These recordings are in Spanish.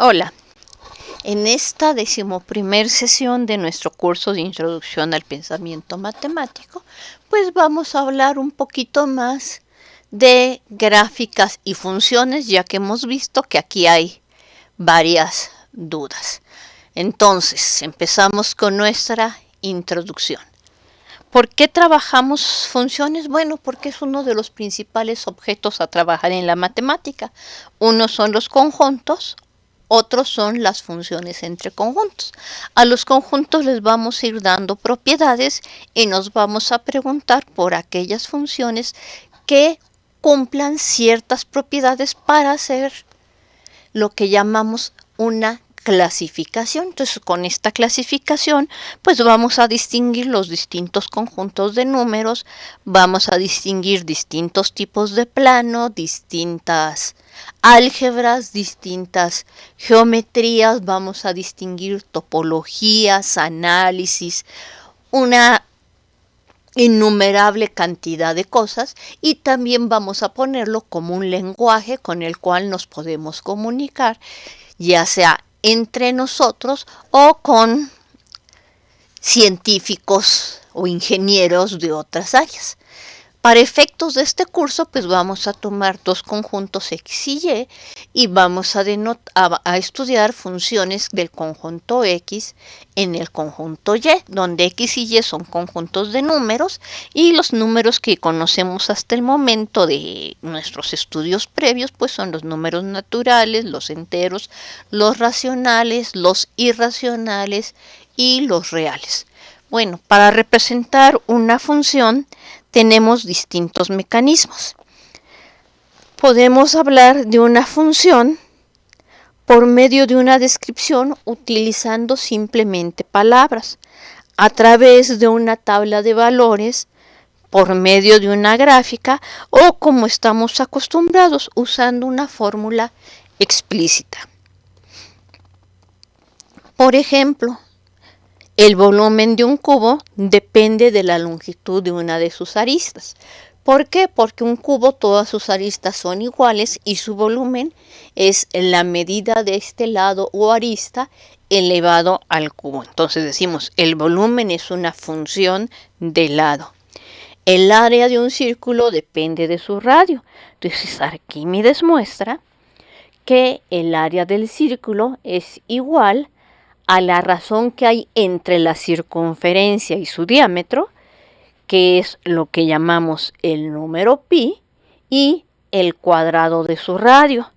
Hola, en esta 11ª sesión de nuestro curso de Introducción al Pensamiento Matemático, pues vamos a hablar un poquito más de gráficas y funciones, ya que hemos visto que aquí hay varias dudas. Entonces, empezamos con nuestra introducción. ¿Por qué trabajamos funciones? Bueno, porque es uno de los principales objetos a trabajar en la matemática. Unos son los conjuntos, otros son las funciones entre conjuntos. A los conjuntos les vamos a ir dando propiedades y nos vamos a preguntar por aquellas funciones que cumplan ciertas propiedades para hacer lo que llamamos una clasificación. Entonces, con esta clasificación, pues vamos a distinguir los distintos conjuntos de números, vamos a distinguir distintos tipos de plano, distintas álgebras, distintas geometrías, vamos a distinguir topologías, análisis, una innumerable cantidad de cosas, y también vamos a ponerlo como un lenguaje con el cual nos podemos comunicar, ya sea entre nosotros o con científicos o ingenieros de otras áreas. Para efectos de este curso, pues vamos a tomar dos conjuntos X y Y vamos a estudiar funciones del conjunto X en el conjunto Y, donde X y Y son conjuntos de números y los números que conocemos hasta el momento de nuestros estudios previos, pues son los números naturales, los enteros, los racionales, los irracionales y los reales. Bueno, para representar una función tenemos distintos mecanismos. Podemos hablar de una función por medio de una descripción utilizando simplemente palabras, a través de una tabla de valores, por medio de una gráfica o como estamos acostumbrados usando una fórmula explícita. Por ejemplo, el volumen de un cubo depende de la longitud de una de sus aristas. ¿Por qué? Porque un cubo, todas sus aristas son iguales y su volumen es la medida de este lado o arista elevado al cubo. Entonces decimos, el volumen es una función del lado. El área de un círculo depende de su radio. Entonces Arquímedes muestra que el área del círculo es igual a la razón que hay entre la circunferencia y su diámetro, que es lo que llamamos el número pi, y el cuadrado de su radio.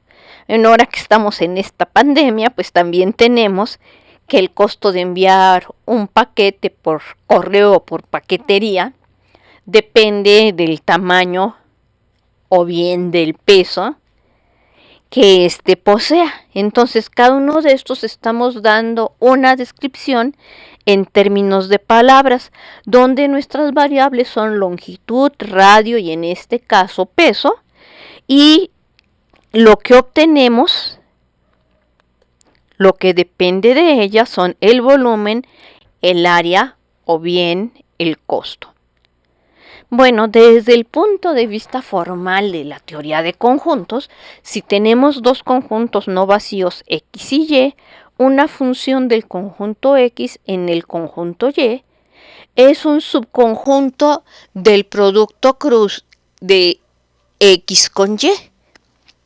En hora que estamos en esta pandemia, pues también tenemos que el costo de enviar un paquete por correo o por paquetería depende del tamaño o bien del peso que éste posea. Entonces, cada uno de estos estamos dando una descripción en términos de palabras, donde nuestras variables son longitud, radio y en este caso peso, y lo que obtenemos, lo que depende de ellas son el volumen, el área o bien el costo. Bueno, desde el punto de vista formal de la teoría de conjuntos, si tenemos dos conjuntos no vacíos X y Y, una función del conjunto X en el conjunto Y es un subconjunto del producto cruz de X con Y.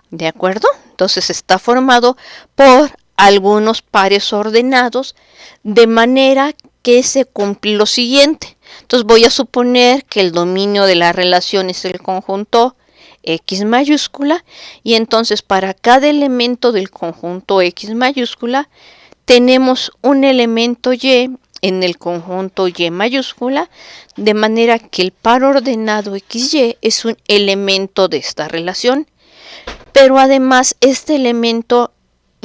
¿De acuerdo? Entonces está formado por algunos pares ordenados de manera que se cumple lo siguiente. Entonces voy a suponer que el dominio de la relación es el conjunto X mayúscula y entonces para cada elemento del conjunto X mayúscula tenemos un elemento Y en el conjunto Y mayúscula, de manera que el par ordenado XY es un elemento de esta relación, pero además este elemento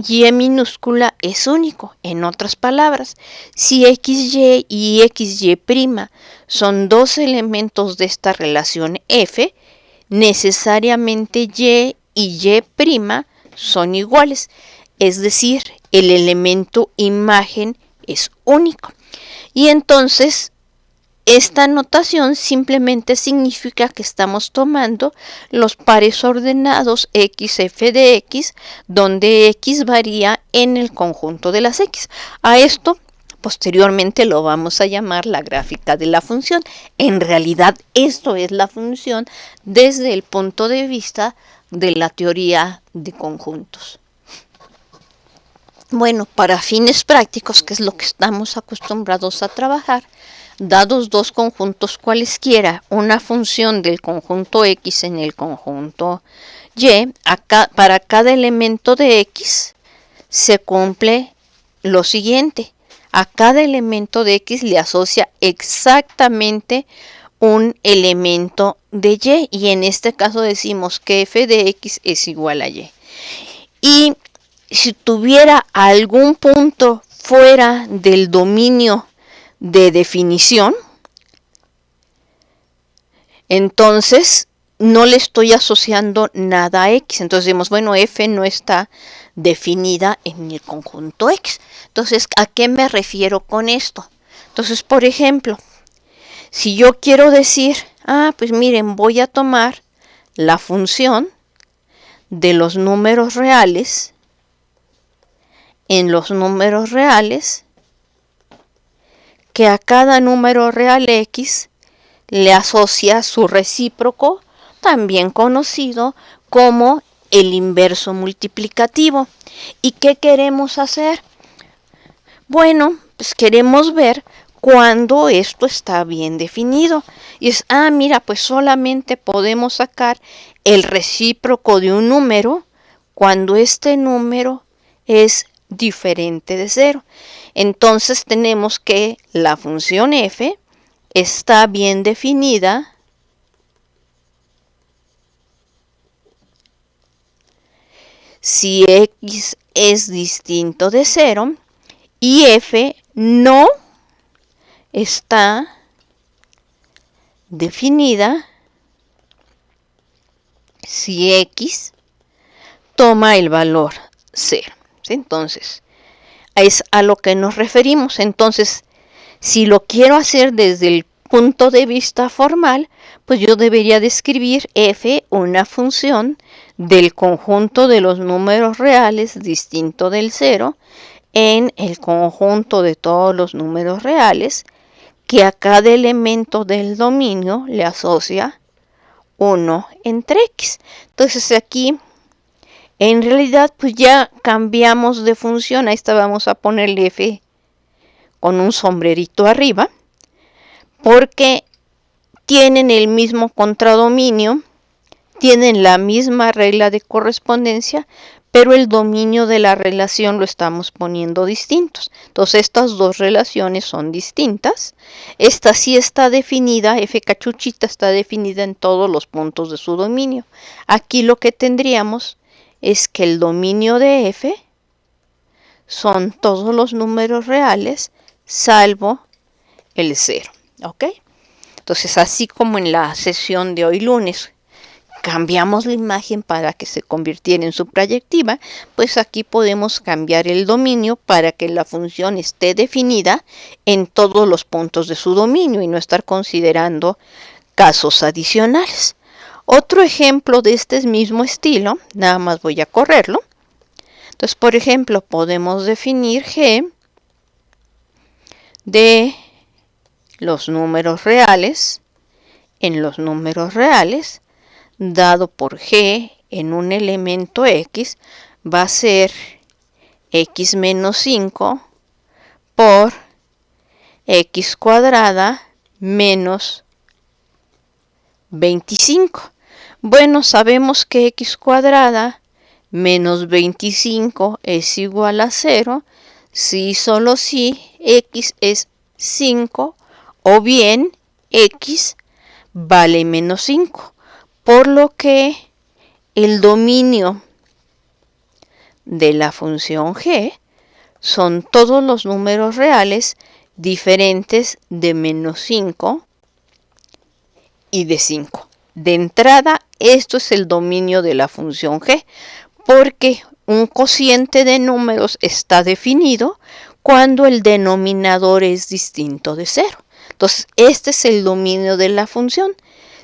Y minúscula es único. En otras palabras, si XY y XY' son dos elementos de esta relación F, necesariamente Y y Y' son iguales. Es decir, el elemento imagen es único. Y entonces esta notación simplemente significa que estamos tomando los pares ordenados xf de x, donde x varía en el conjunto de las x. A esto posteriormente lo vamos a llamar la gráfica de la función. En realidad esto es la función desde el punto de vista de la teoría de conjuntos. Bueno, para fines prácticos, que es lo que estamos acostumbrados a trabajar, dados dos conjuntos cualesquiera, una función del conjunto x en el conjunto y, para cada elemento de x se cumple lo siguiente. A cada elemento de x le asocia exactamente un elemento de y en este caso decimos que f de x es igual a y. Y si tuviera algún punto fuera del dominio de definición, entonces no le estoy asociando nada a x. Entonces decimos, bueno, f no está definida en el conjunto x. Entonces, ¿a qué me refiero con esto? Entonces, por ejemplo, si yo quiero decir, pues miren, voy a tomar la función de los números reales en los números reales, que a cada número real x le asocia su recíproco, también conocido como el inverso multiplicativo. ¿Y qué queremos hacer? Bueno, pues queremos ver cuándo esto está bien definido. Y es, mira, pues solamente podemos sacar el recíproco de un número cuando este número es diferente de 0. Entonces tenemos que la función f está bien definida si x es distinto de 0 y f no está definida si x toma el valor 0. Entonces, es a lo que nos referimos. Entonces, si lo quiero hacer desde el punto de vista formal, pues yo debería describir f, una función del conjunto de los números reales distinto del 0, en el conjunto de todos los números reales, que a cada elemento del dominio le asocia 1 entre x. Entonces aquí, en realidad, pues ya cambiamos de función. A esta vamos a ponerle f con un sombrerito arriba, porque tienen el mismo contradominio, tienen la misma regla de correspondencia, pero el dominio de la relación lo estamos poniendo distintos. Entonces estas dos relaciones son distintas. Esta sí está definida, f cachuchita está definida en todos los puntos de su dominio. Aquí lo que tendríamos es que el dominio de f son todos los números reales salvo el 0. ¿Ok? Entonces, así como en la sesión de hoy lunes cambiamos la imagen para que se convirtiera en suprayectiva, pues aquí podemos cambiar el dominio para que la función esté definida en todos los puntos de su dominio y no estar considerando casos adicionales. Otro ejemplo de este mismo estilo, nada más voy a correrlo. Entonces, por ejemplo, podemos definir g de los números reales en los números reales, dado por g en un elemento x, va a ser x menos 5 por x cuadrada menos 25. Bueno, sabemos que x cuadrada menos 25 es igual a 0 si y solo si x es 5 o bien x vale menos 5. Por lo que el dominio de la función g son todos los números reales diferentes de menos 5 y de 5. De entrada, esto es el dominio de la función g, porque un cociente de números está definido cuando el denominador es distinto de 0. Entonces, este es el dominio de la función.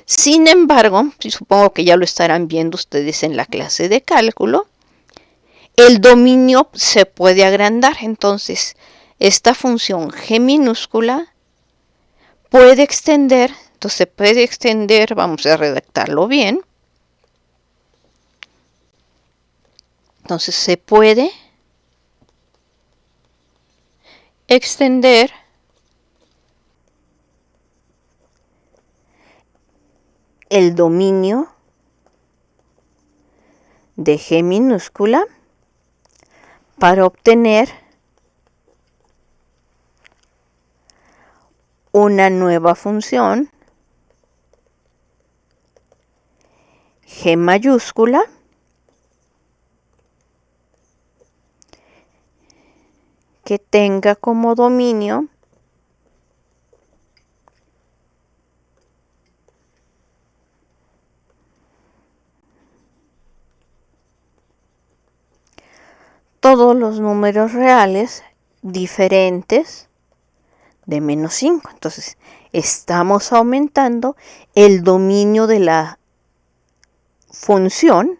Sin embargo, supongo que ya lo estarán viendo ustedes en la clase de cálculo, el dominio se puede agrandar. Entonces, esta función g minúscula puede extender, entonces se puede extender, vamos a redactarlo bien. Entonces se puede extender el dominio de g minúscula para obtener una nueva función g mayúscula que tenga como dominio todos los números reales diferentes de menos 5. Entonces, estamos aumentando el dominio de la función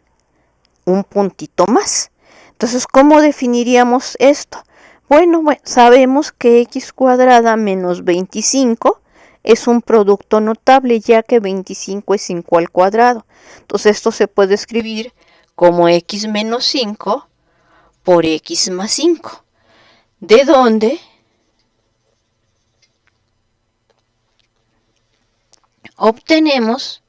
un puntito más. Entonces, ¿cómo definiríamos esto? Bueno, sabemos que x cuadrada menos 25 es un producto notable, ya que 25 es 5 al cuadrado. Entonces, esto se puede escribir como x menos 5 por x más 5. ¿De dónde? Obtenemos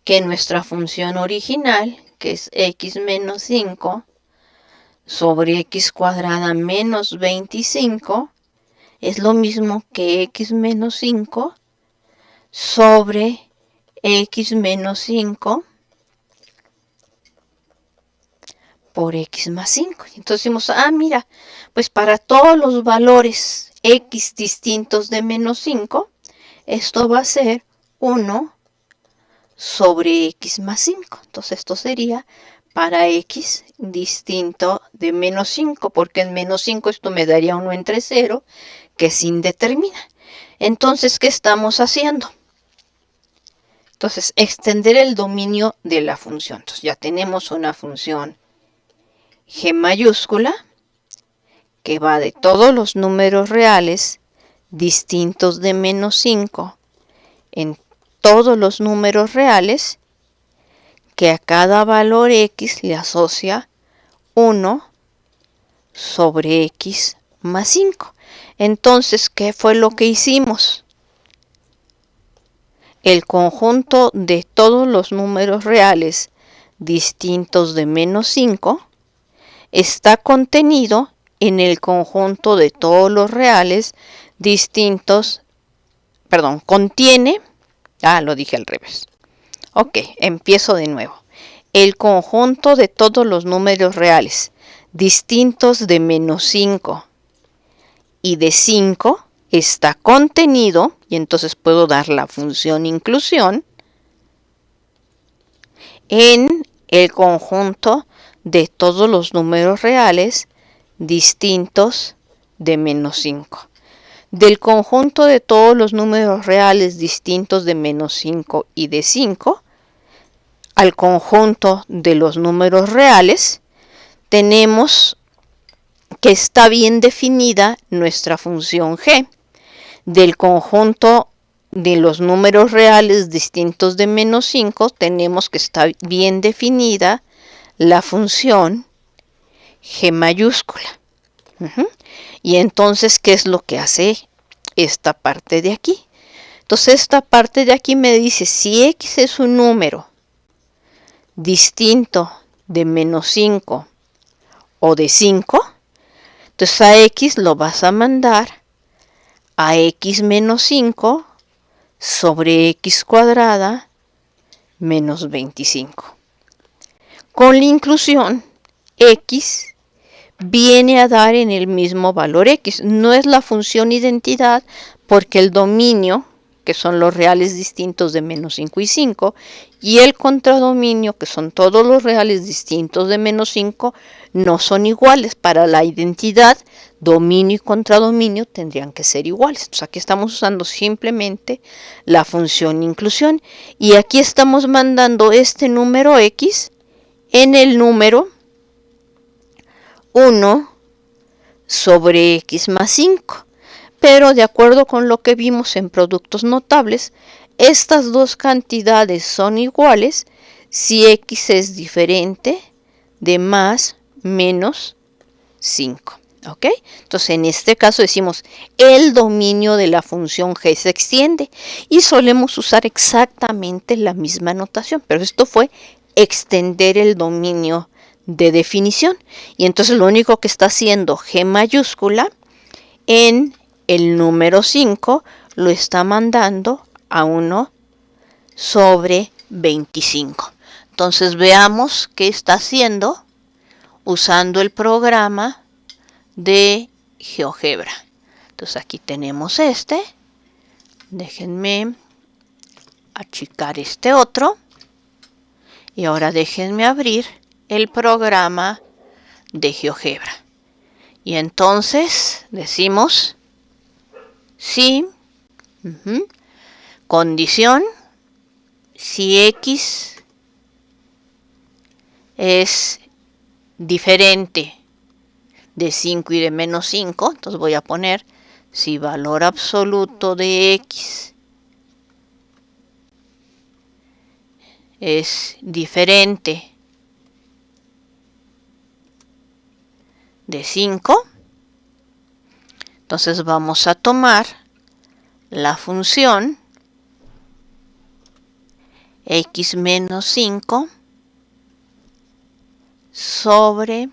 que nuestra función original, que es x menos 5 sobre x cuadrada menos 25, es lo mismo que x menos 5 sobre x menos 5 por x más 5. Entonces decimos, mira, pues para todos los valores x distintos de menos 5, esto va a ser 1 sobre x más 5. Entonces esto sería para x distinto de menos 5, porque en menos 5 esto me daría 1 entre 0, que es indeterminada. Entonces, ¿qué estamos haciendo? Entonces, extender el dominio de la función. Entonces, ya tenemos una función g mayúscula que va de todos los números reales distintos de menos 5 en todos los números reales, que a cada valor x le asocia 1 sobre x más 5. Entonces, ¿qué fue lo que hicimos? El conjunto de todos los números reales distintos de menos 5 está contenido en el conjunto de todos los reales distintos, contiene, lo dije al revés. Ok, empiezo de nuevo. El conjunto de todos los números reales distintos de menos 5 y de 5 está contenido, y entonces puedo dar la función inclusión, en el conjunto de todos los números reales distintos de menos 5. Del conjunto de todos los números reales distintos de menos 5 y de 5, al conjunto de los números reales, tenemos que está bien definida nuestra función g. Del conjunto de los números reales distintos de menos 5, tenemos que está bien definida la función g mayúscula. Y entonces, ¿qué es lo que hace esta parte de aquí? Entonces, esta parte de aquí me dice, si x es un número distinto de menos 5 o de 5, entonces a x lo vas a mandar a x menos 5 sobre x cuadrada menos 25. Con la inclusión, x viene a dar en el mismo valor x. No es la función identidad porque el dominio, que son los reales distintos de menos 5 y 5, y el contradominio, que son todos los reales distintos de menos 5, no son iguales. Para la identidad, dominio y contradominio tendrían que ser iguales. Entonces aquí estamos usando simplemente la función inclusión, y aquí estamos mandando este número x en el número 1 sobre x más 5. Pero de acuerdo con lo que vimos en productos notables, estas dos cantidades son iguales si x es diferente de más menos 5. ¿Ok? Entonces en este caso decimos el dominio de la función g se extiende, y solemos usar exactamente la misma notación, pero esto fue extender el dominio de definición, y entonces lo único que está haciendo g mayúscula en el número 5 lo está mandando a 1 sobre 25. Entonces veamos qué está haciendo usando el programa de GeoGebra. Entonces aquí tenemos este. Déjenme achicar este otro. Y ahora déjenme abrir el programa de GeoGebra. Y entonces decimos si condición, si x es diferente de 5 y de menos 5, entonces voy a poner si valor absoluto de x es diferente de 5, entonces vamos a tomar la función x menos 5 sobre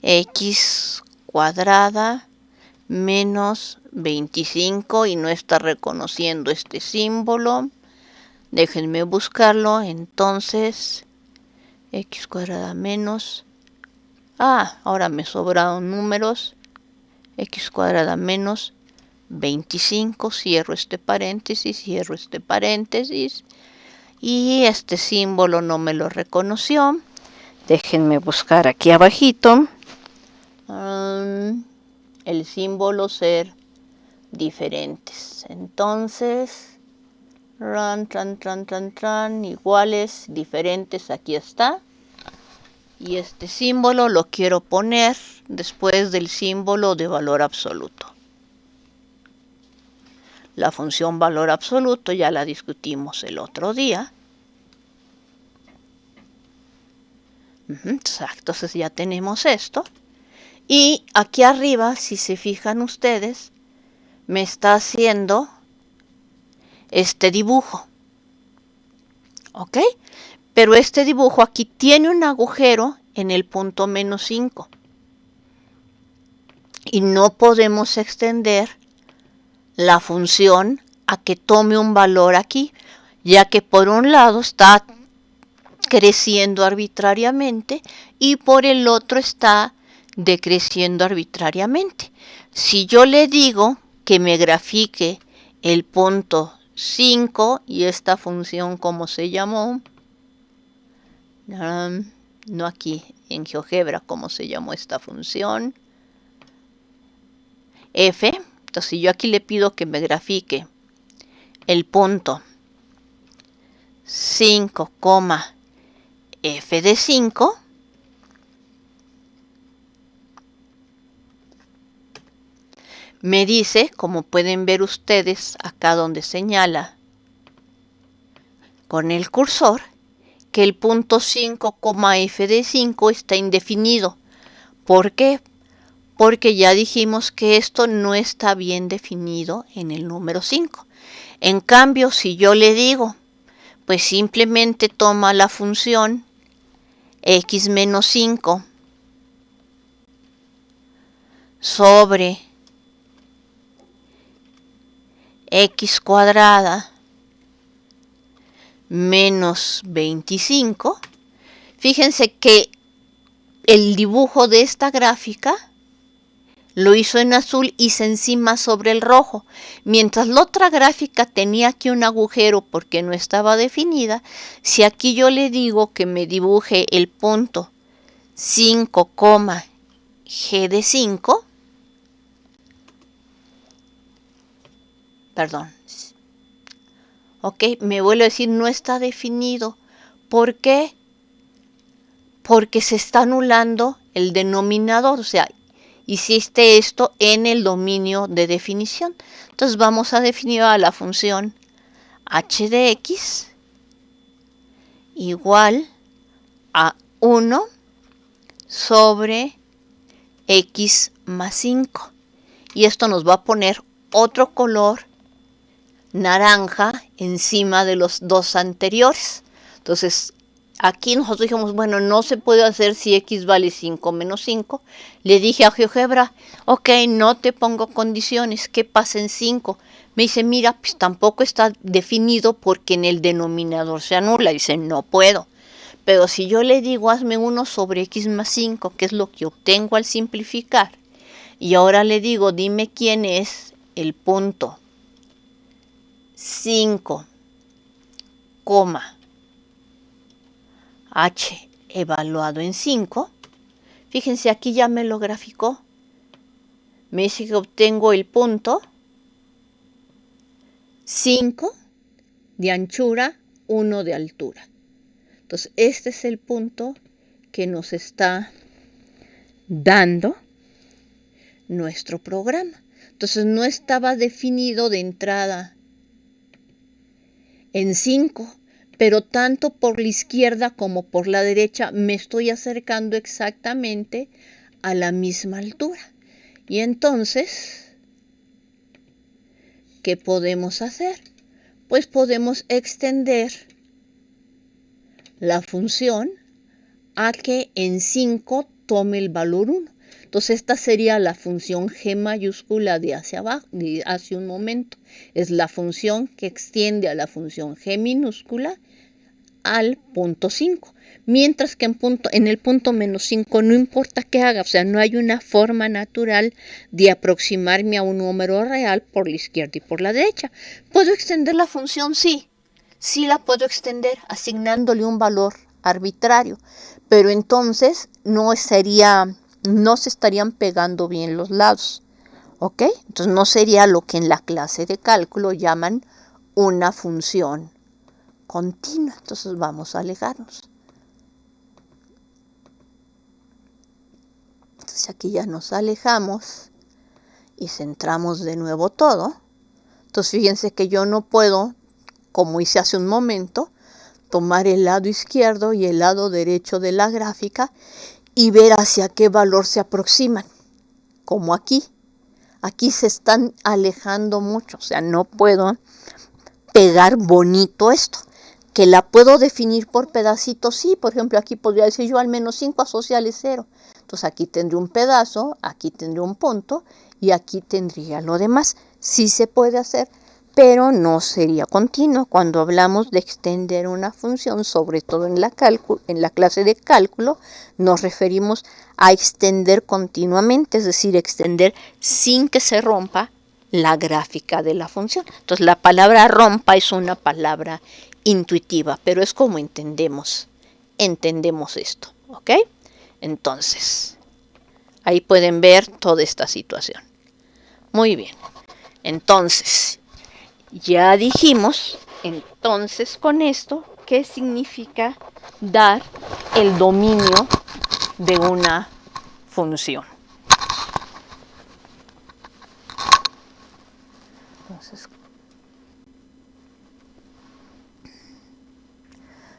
x cuadrada menos 25, y no está reconociendo este símbolo. Déjenme buscarlo. Entonces x cuadrada menos, ahora me sobraron números, x cuadrada menos 25, cierro este paréntesis, y este símbolo no me lo reconoció. Déjenme buscar aquí abajito el símbolo ser diferentes. Entonces iguales, diferentes, aquí está. Y este símbolo lo quiero poner después del símbolo de valor absoluto. La función valor absoluto ya la discutimos el otro día. Entonces ya tenemos esto. Y aquí arriba, si se fijan ustedes, me está haciendo este dibujo. ¿Ok? Pero este dibujo aquí tiene un agujero en el punto menos 5. Y no podemos extender la función a que tome un valor aquí, ya que por un lado está creciendo arbitrariamente y por el otro está decreciendo arbitrariamente. Si yo le digo que me grafique el punto 5 y esta función, ¿cómo se llamó? No aquí en GeoGebra, ¿cómo se llamó esta función? F. Entonces, si yo aquí le pido que me grafique el punto 5, f de 5, me dice, como pueden ver ustedes acá donde señala con el cursor, que el punto 5, f de 5 está indefinido. ¿Por qué? Porque ya dijimos que esto no está bien definido en el número 5. En cambio, si yo le digo, pues simplemente toma la función x menos 5 sobre x cuadrada menos 25, fíjense que el dibujo de esta gráfica lo hizo en azul, hice encima sobre el rojo. Mientras la otra gráfica tenía aquí un agujero porque no estaba definida, si aquí yo le digo que me dibuje el punto 5, G de 5, perdón, ok, me vuelvo a decir no está definido. ¿Por qué? Porque se está anulando el denominador, o sea, hiciste esto en el dominio de definición. Entonces vamos a definir a la función h de x igual a 1 sobre x más 5. Y esto nos va a poner otro color naranja encima de los dos anteriores. Entonces, aquí nosotros dijimos, bueno, no se puede hacer si x vale 5 menos 5. Le dije a GeoGebra, ok, no te pongo condiciones, ¿qué pasa en 5? Me dice, mira, pues tampoco está definido porque en el denominador se anula. Dice, no puedo. Pero si yo le digo, hazme 1 sobre x más 5, que es lo que obtengo al simplificar, y ahora le digo, dime quién es el punto 5, h evaluado en 5, fíjense, aquí ya me lo graficó. Me dice que obtengo el punto 5 de anchura, 1 de altura. Entonces, este es el punto que nos está dando nuestro programa. Entonces, no estaba definido de entrada en 5, pero tanto por la izquierda como por la derecha me estoy acercando exactamente a la misma altura. Y entonces, ¿qué podemos hacer? Pues podemos extender la función a que en 5 tome el valor 1. Entonces esta sería la función g mayúscula de hacia abajo, de hace un momento. Es la función que extiende a la función g minúscula al punto 5. Mientras que en el punto menos 5 no importa qué haga, o sea, no hay una forma natural de aproximarme a un número real por la izquierda y por la derecha. ¿Puedo extender la función? Sí. Sí la puedo extender asignándole un valor arbitrario, pero entonces no se estarían pegando bien los lados, ¿ok? Entonces no sería lo que en la clase de cálculo llaman una función continua. Entonces vamos a alejarnos. Entonces aquí ya nos alejamos y centramos de nuevo todo. Entonces fíjense que yo no puedo, como hice hace un momento, tomar el lado izquierdo y el lado derecho de la gráfica y ver hacia qué valor se aproximan, como aquí. Aquí se están alejando mucho, o sea, no puedo pegar bonito esto. Que la puedo definir por pedacitos, sí, por ejemplo, aquí podría decir yo al menos 5 asociale 0. Entonces aquí tendré un pedazo, aquí tendré un punto y aquí tendría lo demás. Sí se puede hacer, pero no sería continuo. Cuando hablamos de extender una función, sobre todo en la clase de cálculo, nos referimos a extender continuamente, es decir, extender sin que se rompa la gráfica de la función. Entonces la palabra rompa es una palabra intuitiva, pero es como entendemos esto, ¿ok? Entonces, ahí pueden ver toda esta situación. Muy bien, entonces, ya dijimos, entonces con esto, ¿qué significa dar el dominio de una función?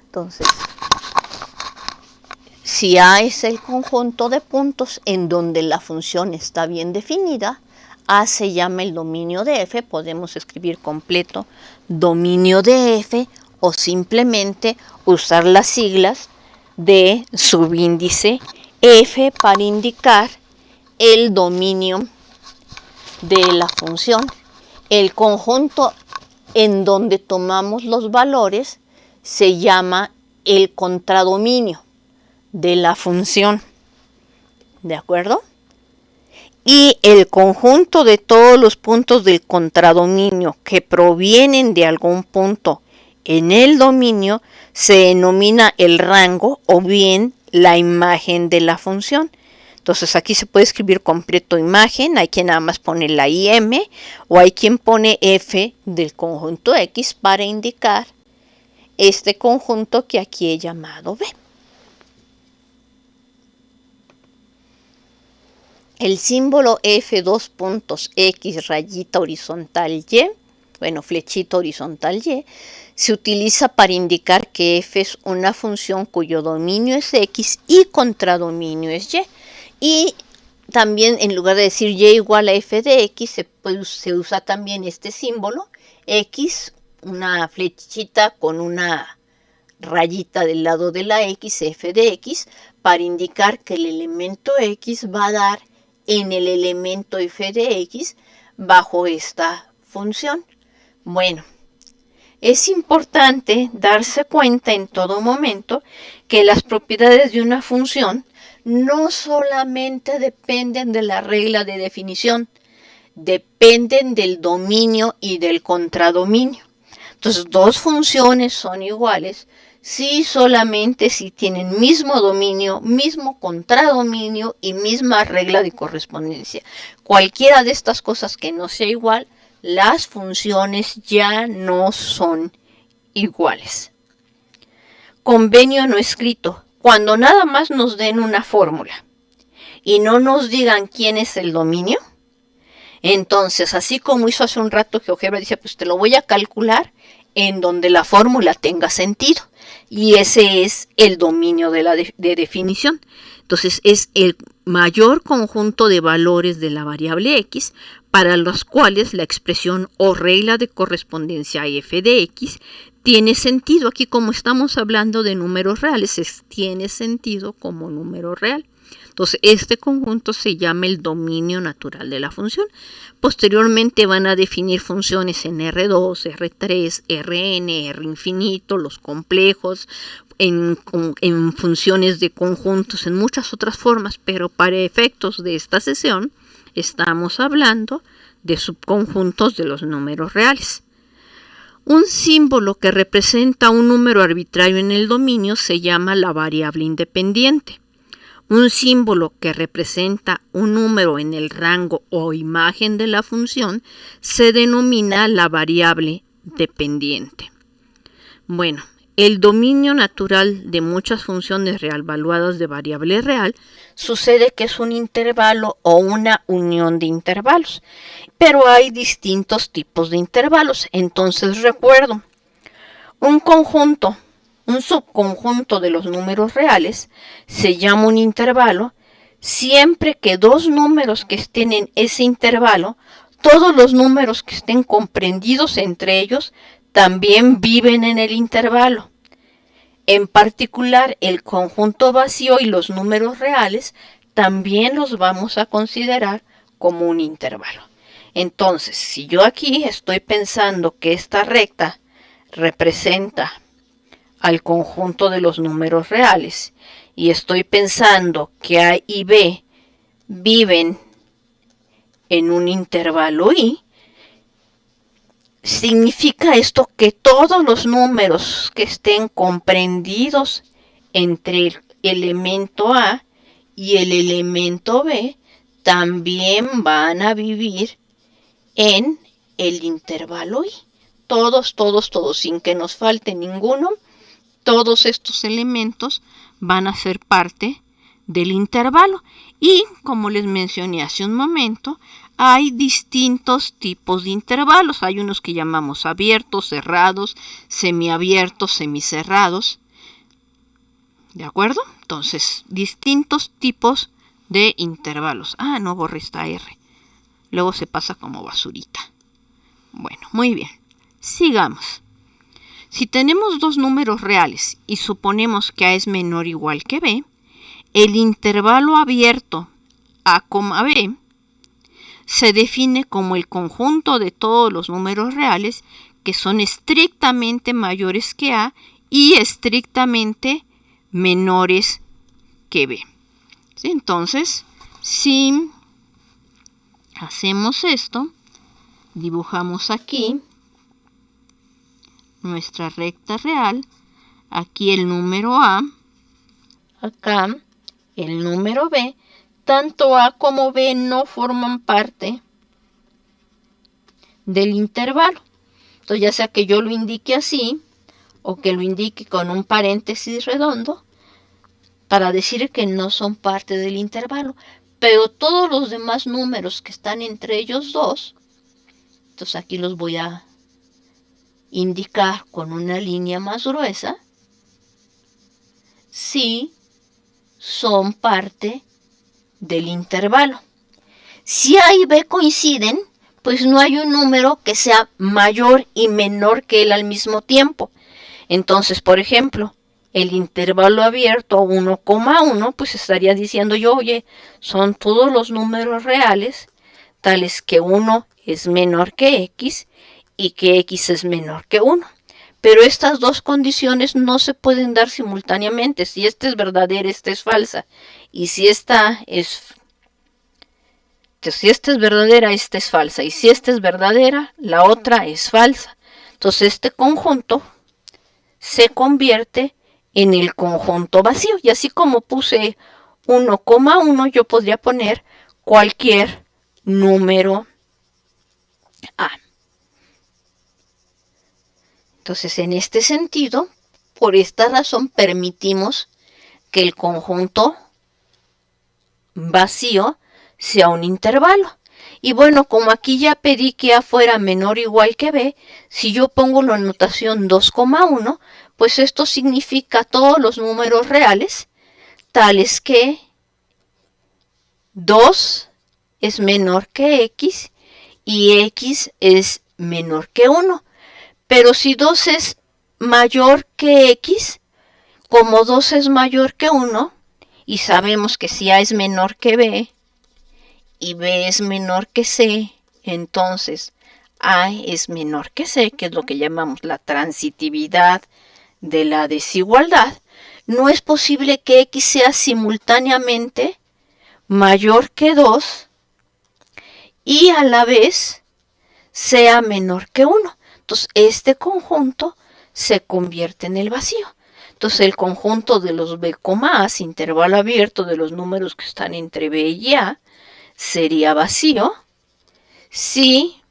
Entonces, si A es el conjunto de puntos en donde la función está bien definida, A se llama el dominio de F, podemos escribir completo dominio de F o simplemente usar las siglas de subíndice F para indicar el dominio de la función. El conjunto en donde tomamos los valores se llama el contradominio de la función, ¿de acuerdo? y el conjunto de todos los puntos del contradominio que provienen de algún punto en el dominio se denomina el rango o bien la imagen de la función. Entonces aquí se puede escribir completo imagen, hay quien nada más pone la IM o hay quien pone F del conjunto X para indicar este conjunto que aquí he llamado B. El símbolo F dos puntos X rayita horizontal Y, bueno, flechita horizontal Y, se utiliza para indicar que F es una función cuyo dominio es X y contradominio es Y. Y también en lugar de decir Y igual a F de X, se usa también este símbolo X, una flechita con una rayita del lado de la X, F de X, para indicar que el elemento X va a dar en el elemento F de X bajo esta función. Bueno, es importante darse cuenta en todo momento que las propiedades de una función no solamente dependen de la regla de definición, dependen del dominio y del contradominio. Entonces, dos funciones son iguales si solamente si tienen mismo dominio, mismo contradominio y misma regla de correspondencia. Cualquiera de estas cosas que no sea igual, las funciones ya no son iguales. Convenio no escrito. Cuando nada más nos den una fórmula y no nos digan quién es el dominio, entonces, así como hizo hace un rato GeoGebra, dice, pues te lo voy a calcular en donde la fórmula tenga sentido. Y ese es el dominio de definición. Entonces, es el mayor conjunto de valores de la variable X para los cuales la expresión o regla de correspondencia F de X tiene sentido. Aquí, como estamos hablando de números reales, tiene sentido como número real. Entonces, este conjunto se llama el dominio natural de la función. Posteriormente van a definir funciones en R2, R3, Rn, R infinito, los complejos, en funciones de conjuntos, en muchas otras formas, pero para efectos de esta sesión estamos hablando de subconjuntos de los números reales. Un símbolo que representa un número arbitrario en el dominio se llama la variable independiente. Un símbolo que representa un número en el rango o imagen de la función se denomina la variable dependiente. Bueno, el dominio natural de muchas funciones realvaluadas de variable real sucede que es un intervalo o una unión de intervalos, pero hay distintos tipos de intervalos. Entonces recuerdo, un subconjunto de los números reales se llama un intervalo siempre que dos números que estén en ese intervalo, todos los números que estén comprendidos entre ellos, también viven en el intervalo. En particular, el conjunto vacío y los números reales también los vamos a considerar como un intervalo. Entonces, si yo aquí estoy pensando que esta recta representa al conjunto de los números reales y estoy pensando que A y B viven en un intervalo I, significa esto que todos los números que estén comprendidos entre el elemento A y el elemento B también van a vivir en el intervalo I. Todos, sin que nos falte ninguno, todos estos elementos van a ser parte del intervalo. Y como les mencioné hace un momento, hay distintos tipos de intervalos. Hay unos que llamamos abiertos, cerrados, semiabiertos, semicerrados. ¿De acuerdo? Entonces, distintos tipos de intervalos. Ah, no borré esta R. Luego se pasa como basurita. Bueno, muy bien. Sigamos. Si tenemos dos números reales y suponemos que A es menor o igual que B, el intervalo abierto A, B se define como el conjunto de todos los números reales que son estrictamente mayores que A y estrictamente menores que B. ¿Sí? Entonces, si Hacemos esto, dibujamos aquí nuestra recta real, aquí el número A, acá el número B. Tanto A como B no forman parte del intervalo. Entonces, ya sea que yo lo indique así o que lo indique con un paréntesis redondo para decir que no son parte del intervalo. Pero todos los demás números que están entre ellos dos, entonces aquí los voy a indicar con una línea más gruesa, sí son parte del intervalo. Si A y B coinciden, pues no hay un número que sea mayor y menor que él al mismo tiempo. Entonces, por ejemplo, el intervalo abierto 1,1, pues estaría diciendo yo, oye, son todos los números reales, tales que 1 es menor que x y que x es menor que 1. Pero estas dos condiciones no se pueden dar simultáneamente. Si esta es verdadera, esta es falsa. Y si esta es verdadera, esta es falsa. Y si esta es verdadera, la otra es falsa. Entonces este conjunto se convierte en el conjunto vacío. Y así como puse 1,1, yo podría poner cualquier número A. Entonces, en este sentido, por esta razón permitimos que el conjunto vacío sea un intervalo. Y bueno, como aquí ya pedí que A fuera menor o igual que B, si yo pongo la notación 2,1, pues esto significa todos los números reales, tales que 2 es menor que x y x es menor que 1. Pero si 2 es mayor que x, como 2 es mayor que 1, y sabemos que si A es menor que B y B es menor que C, entonces A es menor que C, que es lo que llamamos la transitividad de la desigualdad, no es posible que x sea simultáneamente mayor que 2 y a la vez sea menor que 1. Entonces, este conjunto se convierte en el vacío. Entonces, el conjunto de los B, A, intervalo abierto de los números que están entre B y A, sería vacío si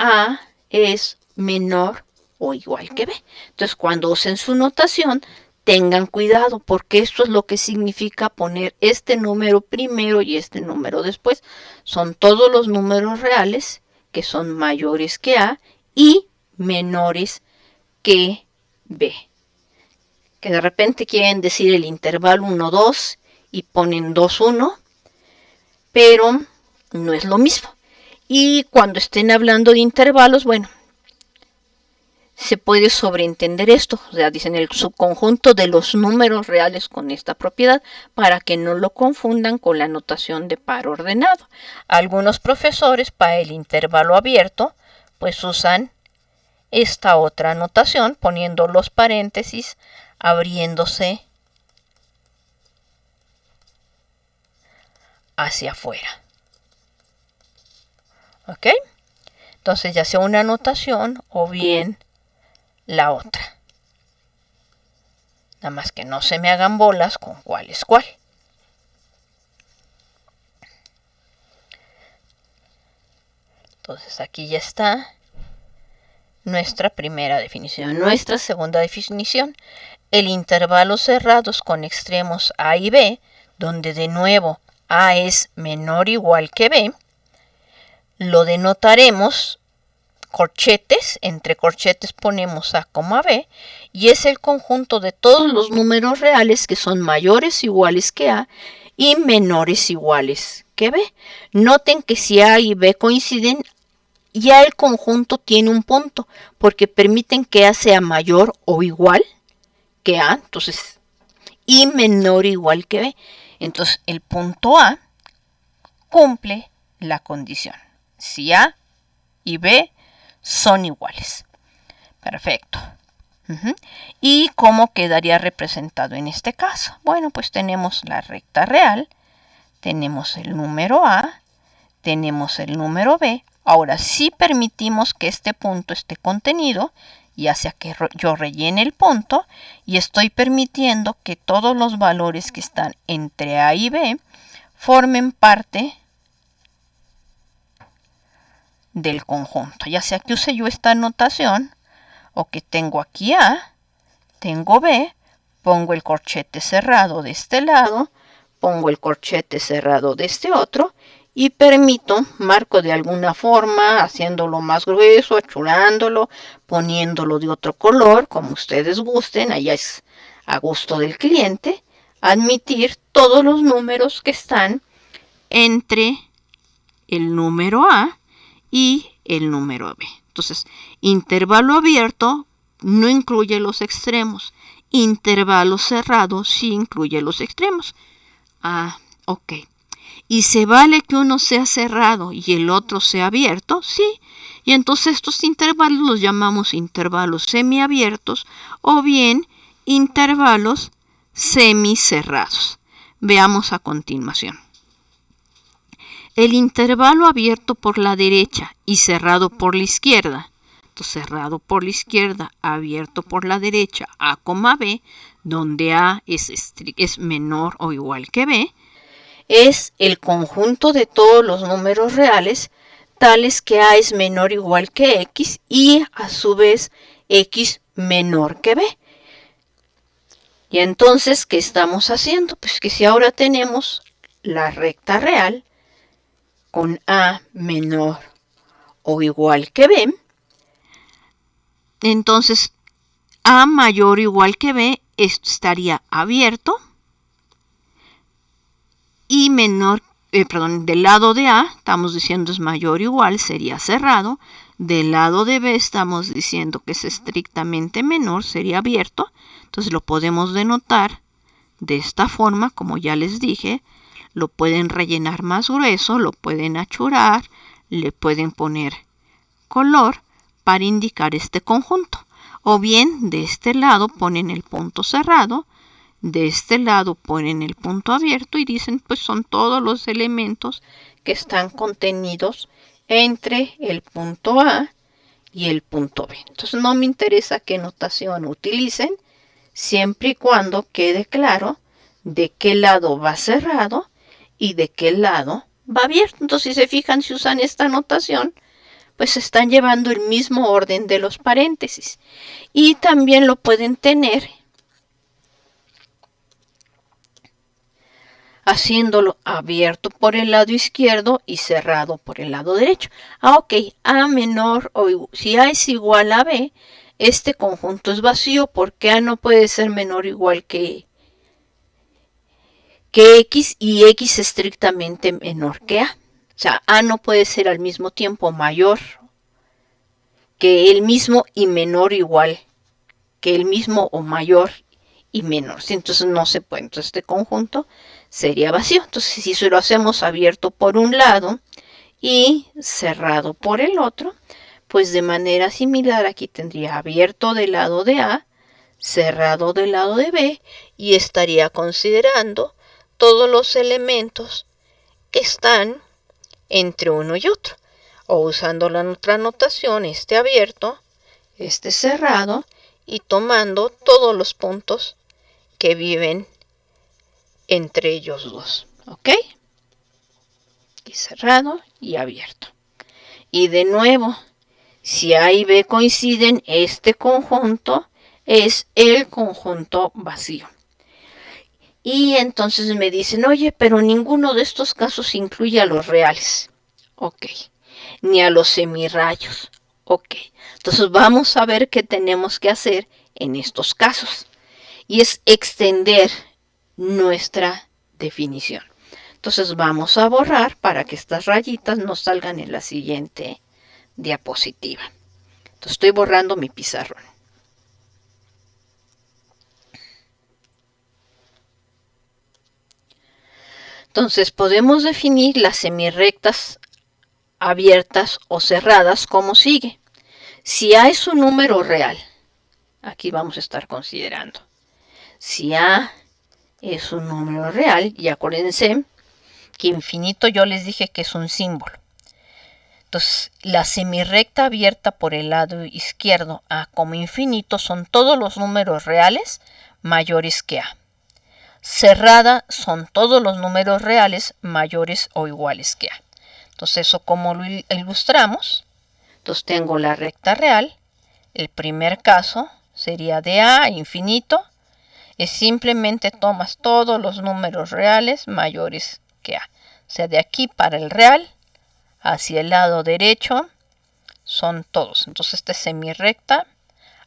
A es menor o igual que B. Entonces, cuando usen su notación, tengan cuidado, porque esto es lo que significa poner este número primero y este número después. Son todos los números reales que son mayores que A y menores que B. Que de repente quieren decir el intervalo 1, 2 y ponen 2, 1, pero no es lo mismo. Y cuando estén hablando de intervalos, bueno, se puede sobreentender esto, o sea, dicen el subconjunto de los números reales con esta propiedad, para que no lo confundan con la notación de par ordenado. Algunos profesores para el intervalo abierto, pues usan esta otra notación, poniendo los paréntesis, abriéndose hacia afuera. ¿Ok? Entonces ya sea una notación o bien la otra. Nada más que no se me hagan bolas con cuál es cuál. Entonces aquí ya está nuestra primera definición. Nuestra segunda definición, el intervalo cerrados con extremos A y B, donde de nuevo A es menor o igual que B, lo denotaremos corchetes, entre corchetes ponemos A, B, y es el conjunto de todos los números reales que son mayores o iguales que A y menores o iguales que B. Noten que si A y B coinciden, ya el conjunto tiene un punto, porque permiten que A sea mayor o igual que A, entonces, y menor o igual que B. Entonces, el punto A cumple la condición. Si A y B son iguales. Perfecto. ¿Y cómo quedaría representado en este caso? Bueno, pues tenemos la recta real, tenemos el número A, tenemos el número B. Ahora sí permitimos que este punto esté contenido, ya sea que yo rellene el punto, y estoy permitiendo que todos los valores que están entre A y B formen parte del conjunto. Ya sea que use yo esta notación o que tengo aquí A, tengo B, pongo el corchete cerrado de este lado, pongo el corchete cerrado de este otro y permito, marco de alguna forma, haciéndolo más grueso, achurándolo, poniéndolo de otro color, como ustedes gusten, allá es a gusto del cliente, admitir todos los números que están entre el número A y el número B. Entonces, intervalo abierto no incluye los extremos. Intervalo cerrado sí incluye los extremos. Ah, ok. ¿Y se vale que uno sea cerrado y el otro sea abierto? Sí. Y entonces estos intervalos los llamamos intervalos semiabiertos o bien intervalos semicerrados. Veamos a continuación. El intervalo abierto por la derecha y cerrado por la izquierda. Entonces, cerrado por la izquierda, abierto por la derecha, A, B, donde A es menor o igual que B, es el conjunto de todos los números reales, tales que A es menor o igual que X y a su vez X menor que B. Y entonces, ¿qué estamos haciendo? Pues que si ahora tenemos la recta real con A menor o igual que B, entonces A mayor o igual que B estaría abierto y menor, del lado de A estamos diciendo es mayor o igual, sería cerrado. Del lado de B estamos diciendo que es estrictamente menor, sería abierto. Entonces lo podemos denotar de esta forma, como ya les dije. Lo pueden rellenar más grueso, lo pueden achurar, le pueden poner color para indicar este conjunto. O bien de este lado ponen el punto cerrado, de este lado ponen el punto abierto y dicen pues son todos los elementos que están contenidos entre el punto A y el punto B. Entonces no me interesa qué notación utilicen, siempre y cuando quede claro de qué lado va cerrado y de qué lado va abierto. Entonces, si se fijan, si usan esta notación, pues están llevando el mismo orden de los paréntesis. Y también lo pueden tener haciéndolo abierto por el lado izquierdo y cerrado por el lado derecho. Ok, A menor o si A es igual a B, este conjunto es vacío porque A no puede ser menor o igual que X y X estrictamente menor que A. O sea, A no puede ser al mismo tiempo mayor que el mismo y menor o igual que el mismo o mayor y menor. Entonces no se puede. Entonces este conjunto sería vacío. Entonces si lo hacemos abierto por un lado y cerrado por el otro, pues de manera similar aquí tendría abierto del lado de A, cerrado del lado de B y estaría considerando todos los elementos que están entre uno y otro. O usando la otra notación, este abierto, este cerrado y tomando todos los puntos que viven entre ellos dos. ¿Ok? Y cerrado y abierto. Y de nuevo, si A y B coinciden, este conjunto es el conjunto vacío. Y entonces me dicen, oye, pero ninguno de estos casos incluye a los reales. Ok. Ni a los semirrayos. Ok. Entonces vamos a ver qué tenemos que hacer en estos casos. Y es extender nuestra definición. Entonces vamos a borrar para que estas rayitas no salgan en la siguiente diapositiva. Entonces estoy borrando mi pizarrón. Entonces podemos definir las semirrectas abiertas o cerradas como sigue. Si A es un número real, aquí vamos a estar considerando. Si A es un número real, y acuérdense que infinito yo les dije que es un símbolo. Entonces, la semirrecta abierta por el lado izquierdo A como infinito son todos los números reales mayores que A. Cerrada son todos los números reales mayores o iguales que A. Entonces, ¿eso cómo lo ilustramos? Entonces, tengo la recta real. El primer caso sería de A a infinito. Es simplemente tomas todos los números reales mayores que A. O sea, de aquí para el real, hacia el lado derecho, son todos. Entonces, esta es semirrecta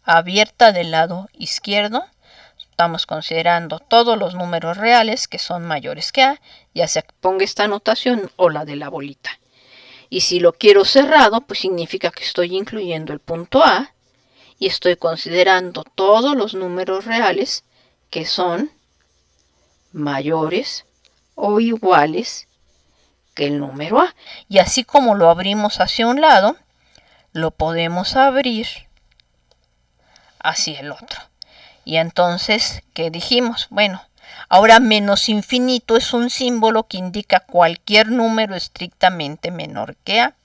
abierta del lado izquierdo. Estamos considerando todos los números reales que son mayores que A, ya sea que ponga esta notación o la de la bolita. Y si lo quiero cerrado, pues significa que estoy incluyendo el punto A y estoy considerando todos los números reales que son mayores o iguales que el número A. Y así como lo abrimos hacia un lado, lo podemos abrir hacia el otro. Y entonces, ¿qué dijimos? Bueno, ahora menos infinito es un símbolo que indica cualquier número estrictamente menor que A,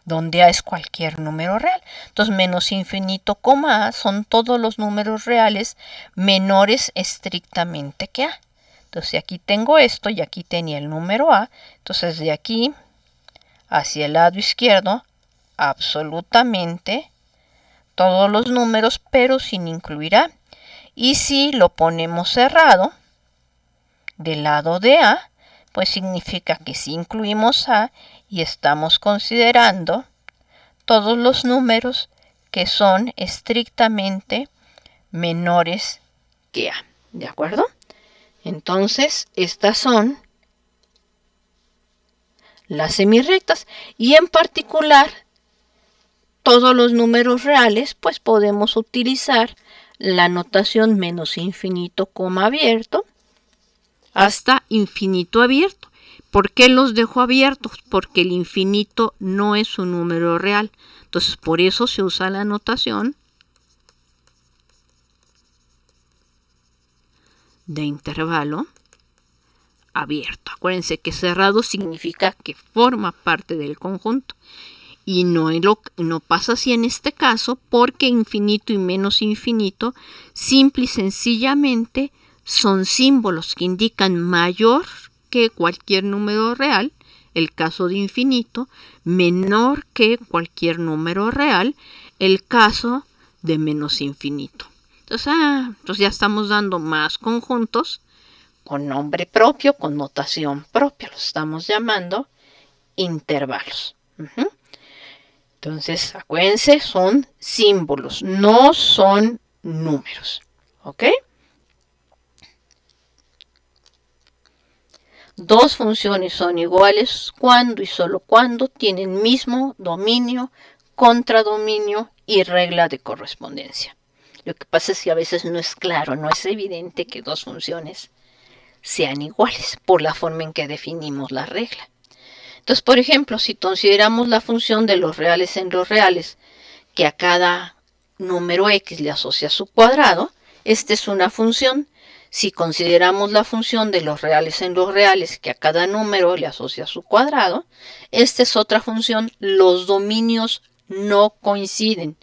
donde A es cualquier número real. Entonces, menos infinito, A son todos los números reales menores estrictamente que A. Entonces, aquí tengo esto y aquí tenía el número A. Entonces, de aquí hacia el lado izquierdo, absolutamente todos los números, pero sin incluir A. Y si lo ponemos cerrado, del lado de A, pues significa que sí incluimos A y estamos considerando todos los números que son estrictamente menores que A. ¿De acuerdo? Entonces, estas son las semirrectas. Y en particular, todos los números reales, pues podemos utilizar la notación menos infinito, abierto, hasta infinito abierto. ¿Por qué los dejo abiertos? Porque el infinito no es un número real. Entonces, por eso se usa la notación de intervalo abierto. Acuérdense que cerrado significa que forma parte del conjunto. Y no pasa así en este caso, porque infinito y menos infinito simple y sencillamente son símbolos que indican mayor que cualquier número real, el caso de infinito, menor que cualquier número real, el caso de menos infinito. Entonces ya estamos dando más conjuntos con nombre propio, con notación propia. Los estamos llamando intervalos. Entonces, acuérdense, son símbolos, no son números. ¿Ok? Dos funciones son iguales cuando y solo cuando tienen mismo dominio, contradominio y regla de correspondencia. Lo que pasa es que a veces no es claro, no es evidente que dos funciones sean iguales por la forma en que definimos la regla. Entonces, por ejemplo, si consideramos la función de los reales en los reales, que a cada número x le asocia su cuadrado, esta es una función. Si consideramos la función de los reales en los reales, que a cada número le asocia su cuadrado, esta es otra función. Los dominios no coinciden,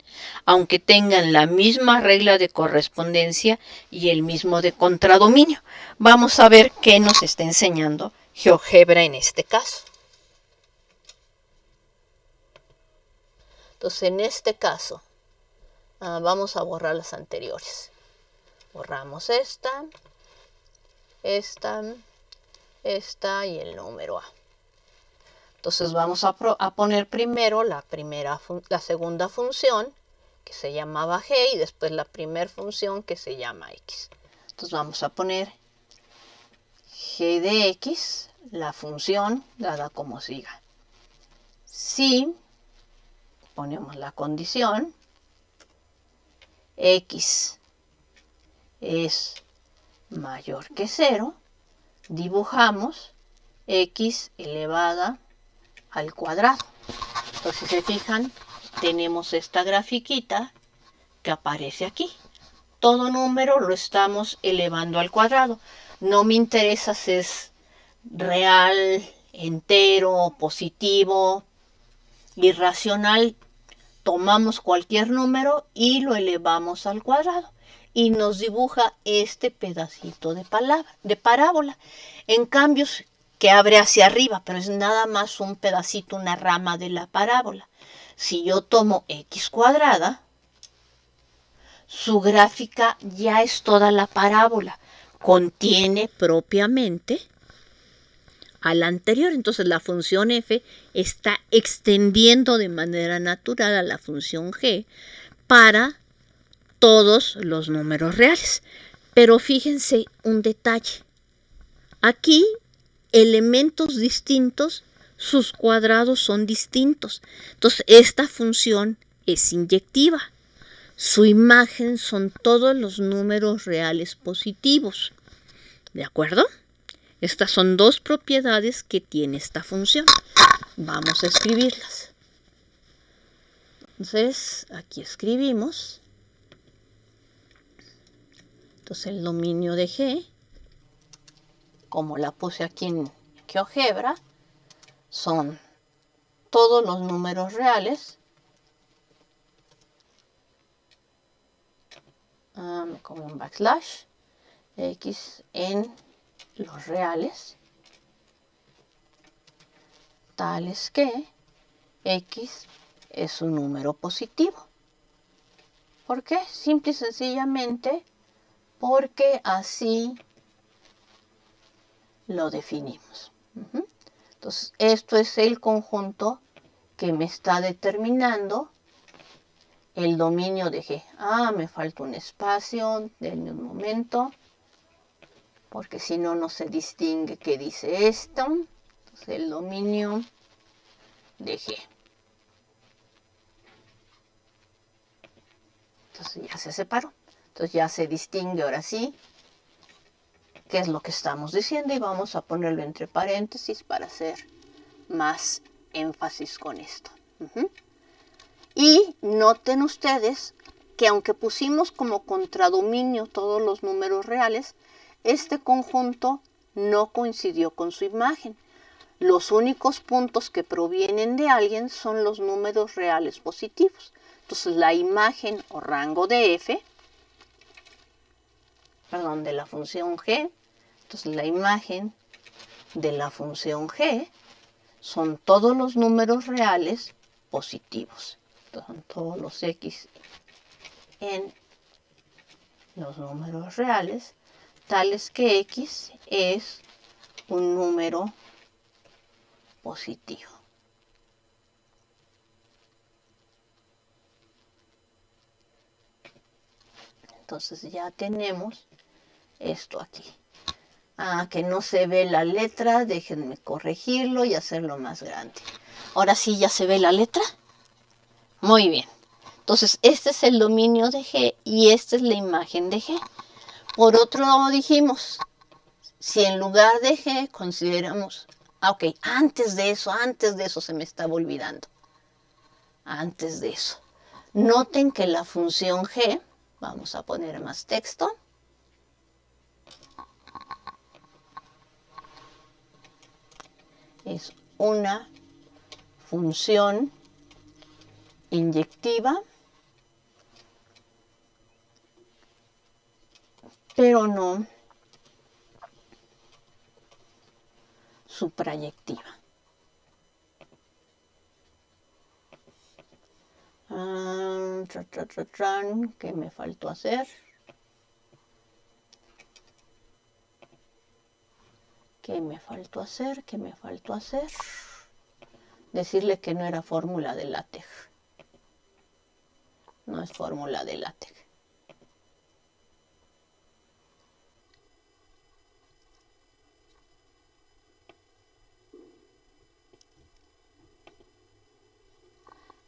aunque tengan la misma regla de correspondencia y el mismo de contradominio. Vamos a ver qué nos está enseñando GeoGebra en este caso. Entonces, en este caso, vamos a borrar las anteriores. Borramos esta y el número A. Entonces vamos a poner primero la segunda función, que se llamaba G, y después la primera función, que se llama X. Entonces vamos a poner G de X, la función dada como siga. Si ponemos la condición, X es mayor que 0, dibujamos X elevada al cuadrado. Entonces, si se fijan, tenemos esta grafiquita que aparece aquí. Todo número lo estamos elevando al cuadrado. No me interesa si es real, entero, positivo, irracional, tomamos cualquier número y lo elevamos al cuadrado y nos dibuja este pedacito de parábola. En cambio, que abre hacia arriba, pero es nada más un pedacito, una rama de la parábola. Si yo tomo x cuadrada, su gráfica ya es toda la parábola. Contiene propiamente a la anterior. Entonces la función f está extendiendo de manera natural a la función g para todos los números reales. Pero fíjense un detalle. Aquí, elementos distintos, sus cuadrados son distintos. Entonces, esta función es inyectiva. Su imagen son todos los números reales positivos. ¿De acuerdo? Estas son dos propiedades que tiene esta función. Vamos a escribirlas. Entonces, aquí escribimos. Entonces, el dominio de G, como la puse aquí en GeoGebra, son todos los números reales. Como un backslash. X en los reales, tales que X es un número positivo. ¿Por qué? Simple y sencillamente porque así lo definimos. Entonces, esto es el conjunto que me está determinando el dominio de G. Me falta un espacio, denme un momento, porque si no, no se distingue qué dice esto. Entonces, el dominio de G. Entonces ya se separó. Entonces ya se distingue ahora sí qué es lo que estamos diciendo y vamos a ponerlo entre paréntesis para hacer más énfasis con esto. Y noten ustedes que aunque pusimos como contradominio todos los números reales, este conjunto no coincidió con su imagen. Los únicos puntos que provienen de alguien son los números reales positivos. Entonces la imagen o rango de f, de la función g, entonces la imagen de la función g son todos los números reales positivos. Entonces, son todos los x en los números reales, tales que x es un número positivo. Entonces ya tenemos esto aquí. Que no se ve la letra, déjenme corregirlo y hacerlo más grande. Ahora sí ya se ve la letra. Muy bien. Entonces este es el dominio de G y esta es la imagen de G. Por otro lado dijimos, si en lugar de G consideramos, antes de eso se me estaba olvidando. Antes de eso. Noten que la función G, vamos a poner más texto. Es una función inyectiva, pero no suprayectiva. ¿Qué me faltó hacer? ¿Qué me faltó hacer? Decirle que no era fórmula de LaTeX. No es fórmula de LaTeX.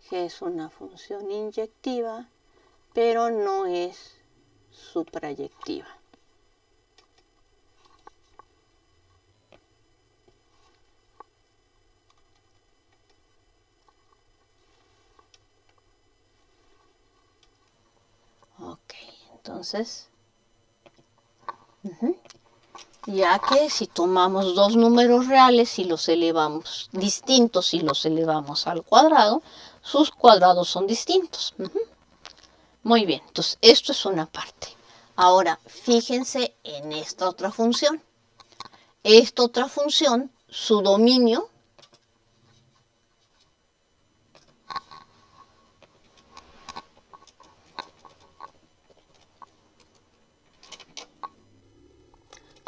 G es una función inyectiva, pero no es suprayectiva. Ok, entonces, ya que si tomamos dos números reales y los elevamos distintos y los elevamos al cuadrado, sus cuadrados son distintos. Muy bien, entonces esto es una parte. Ahora, fíjense en esta otra función. Esta otra función, su dominio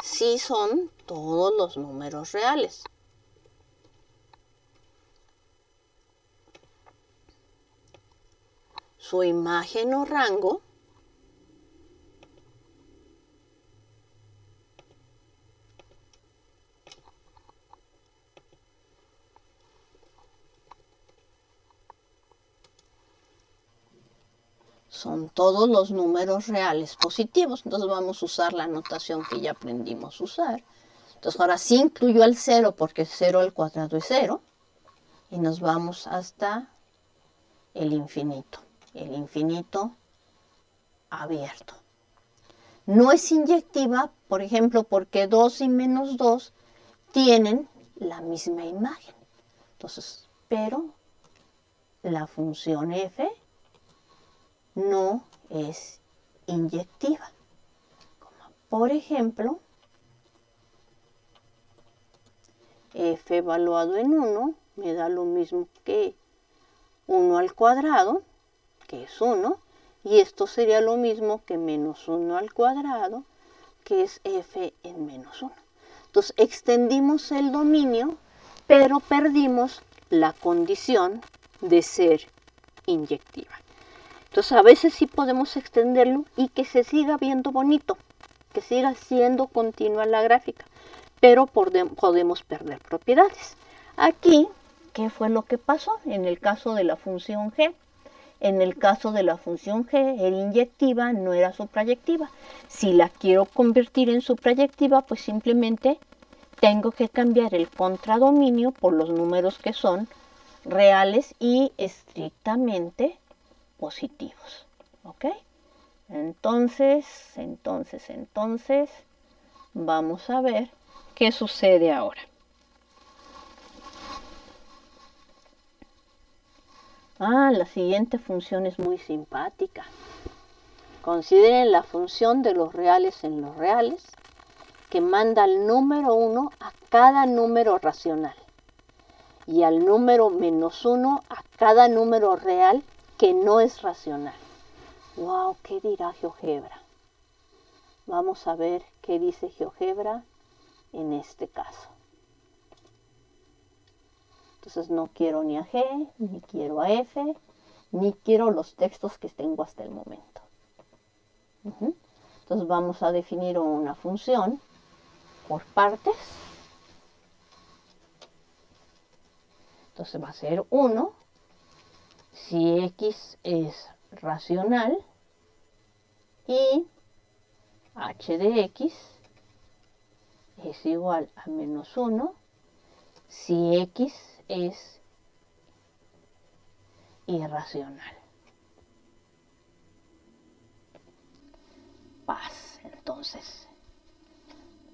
sí son todos los números reales. Su imagen o rango son todos los números reales positivos. Entonces vamos a usar la notación que ya aprendimos a usar. Entonces ahora sí incluyo al 0 porque 0 al cuadrado es 0. Y nos vamos hasta el infinito. El infinito abierto. No es inyectiva, por ejemplo, porque 2 y menos 2 tienen la misma imagen. Entonces, pero la función f no es inyectiva. Como por ejemplo, f evaluado en 1 me da lo mismo que 1 al cuadrado, que es 1, y esto sería lo mismo que menos 1 al cuadrado, que es f en menos 1. Entonces extendimos el dominio, pero perdimos la condición de ser inyectiva. Entonces a veces sí podemos extenderlo y que se siga viendo bonito, que siga siendo continua la gráfica, pero podemos perder propiedades. Aquí, ¿qué fue lo que pasó en el caso de la función g? En el caso de la función g, era inyectiva, no era suprayectiva. Si la quiero convertir en suprayectiva, pues simplemente tengo que cambiar el contradominio por los números que son reales y estrictamente positivos. ¿Ok? Entonces, vamos a ver qué sucede ahora. La siguiente función es muy simpática. Consideren la función de los reales en los reales, que manda al número 1 a cada número racional y al número menos 1 a cada número real que no es racional. ¡Wow! ¿Qué dirá GeoGebra? Vamos a ver qué dice GeoGebra en este caso. Entonces no quiero ni a G, ni quiero a F, ni quiero los textos que tengo hasta el momento. Entonces vamos a definir una función por partes. Entonces va a ser 1 si x es racional y h de x es igual a menos 1 si x es irracional. Paz. Entonces,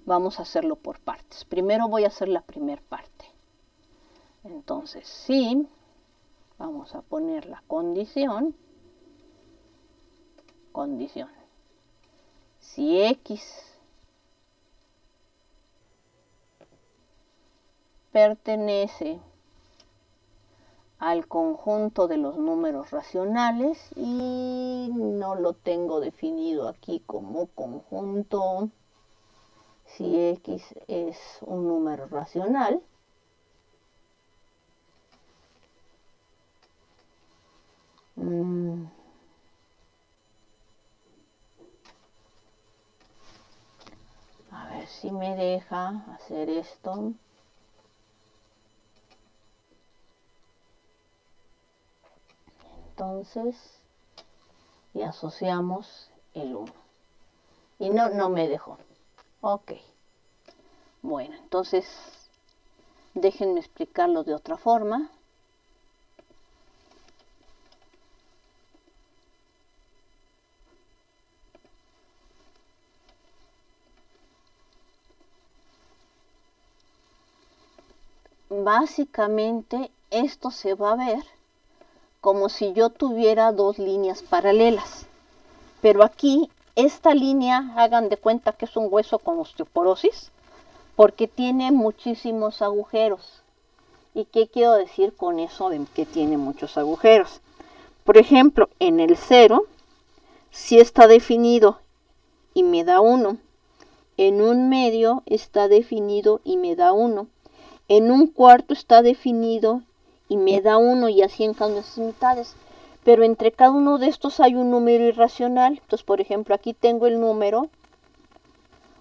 vamos a hacerlo por partes. Primero voy a hacer la primera parte. Entonces, sí, vamos a poner la condición. Si x pertenece al conjunto de los números racionales y no lo tengo definido aquí como conjunto. Si x es un número racional, a ver si me deja hacer esto. Entonces, y asociamos el 1. Y no me dejó. Ok. Bueno, entonces, déjenme explicarlo de otra forma. básicamente esto se va a ver como si yo tuviera dos líneas paralelas. Pero aquí, esta línea, hagan de cuenta que es un hueso con osteoporosis, porque tiene muchísimos agujeros. ¿Y qué quiero decir con eso de que tiene muchos agujeros? Por ejemplo, en el 0, si está definido y me da 1. En un medio está definido y me da 1. En un cuarto está definido y me da 1, y así en cada una de sus mitades. Pero entre cada uno de estos hay un número irracional. Entonces, por ejemplo, aquí tengo el número